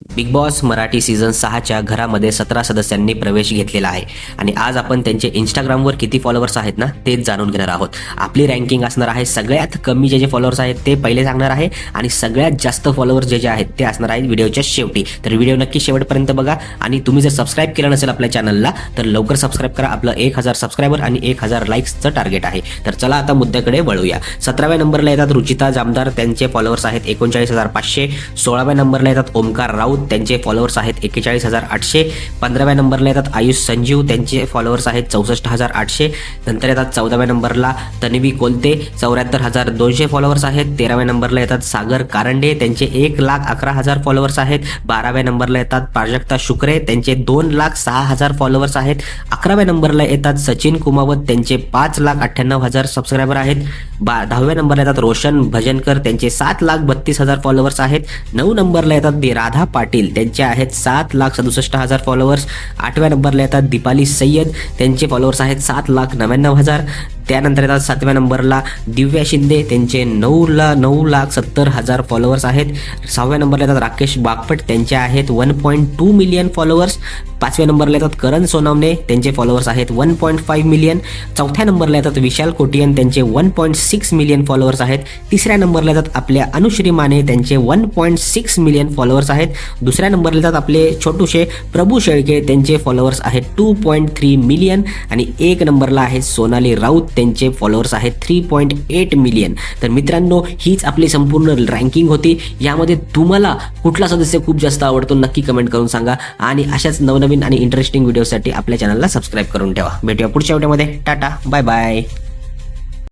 Big boss Marathi season 6च्या घरामध्ये 17 सदस्यांनी प्रवेश घेतलेला आहे आणि आज आपण त्यांचे इंस्टाग्रामवर किती फॉलोअर्स आहेत ना तेच जाणून घेणार आहोत. आपली रँकिंग असणार आहे सगळ्यात कमी जे फॉलोअर्स आहेत ते पहिले सांगणार आहे आणि सगळ्यात जास्त फॉलोअर्स जे आहेत ते असणार आहेत व्हिडिओच्या शेवटी. तर व्हिडिओ नक्की शेवटपर्यंत बघा आणि तुम्ही जर सबस्क्राईब केलं नसेल आपल्या चॅनलला तर लवकर सबस्क्राईब करा. आपलं 1000 सबस्क्रायबर आणि 1000 लाईक्सचं टार्गेट आहे. तर चला आता मुद्द्याकडे वळूया. 17व्या नंबरला येतात रुचिता जामदार, त्यांचे फॉलोअर्स आहेत 39,500. 16व्या नंबरला येतात ओमकार राऊत, त्यांचे फॉलोअर्स आहेत 41,800. 15व्या नंबरला येतात आयुष संजीव, त्यांचे फॉलोअर्स आहेत 64,800. नंतर येतात 14व्या नंबरला तन्वी कोलते, 74,200 फॉलोअर्स आहेत. 13व्या नंबरला येतात सागर कारंडे, त्यांचे 1,11,000 फॉलोअर्स आहेत. 12व्या नंबरला येतात प्राजक्ता शुक्रे, त्यांचे 2,06,000 फॉलोअर्स आहेत. 11व्या नंबरला येतात सचिन कुमावत, त्यांचे 5,98,000 सबस्क्रायबर आहेत. 10व्या नंबरला येतात रोशन भजनकर, त्यांचे 7,32,000 फॉलोअर्स आहेत. 9 नंबरला येतात राधा पाटील, त्यांचे आहेत 7,67,000 फॉलोअर्स. 8व्या नंबरला येतात दीपाली सय्यद, त्यांचे फॉलोअर्स आहेत 7,99,000. त्यानंतर येतात 7व्या नंबरला दिव्या शिंदे, त्यांचे 9,70,000 फॉलोअर्स आहेत. 6व्या नंबरला येतात राकेश बागपट, त्यांचे आहेत 1.2 मिलियन फॉलोअर्स. 5व्या नंबरला येतात करण सोनवणे, त्यांचे फॉलोअर्स आहेत 1.5 मिलियन. 4थ्या नंबरला येतात विशाल कोटियन, त्यांचे 1.6 मिलियन फॉलोअर्स आहेत. 3ऱ्या नंबरला येतात आपल्या अनुश्री माने, त्यांचे 1.6 मिलियन फॉलोअर्स आहेत. 2ऱ्या नंबरला येतात आपले छोटूशे प्रभू शेळके, त्यांचे फॉलोअर्स आहेत 2.3 मिलियन. आणि 1 नंबरला आहे सोनाली राऊत, त्यांचे फॉलोअर्स आहेत 3.8 मिलियन. तर मित्रांनो, हीच आपली संपूर्ण रँकिंग होती. यामध्ये तुम्हाला कुठला सदस्य खूप जास्त आवडतो नक्की कमेंट करून सांगा आणि अशाच नवनवीन आणि इंटरेस्टिंग व्हिडिओसाठी आपल्या चॅनलला सबस्क्राईब करून ठेवा. भेटूया पुढच्या व्हिडिओमध्ये. Tata, bye bye.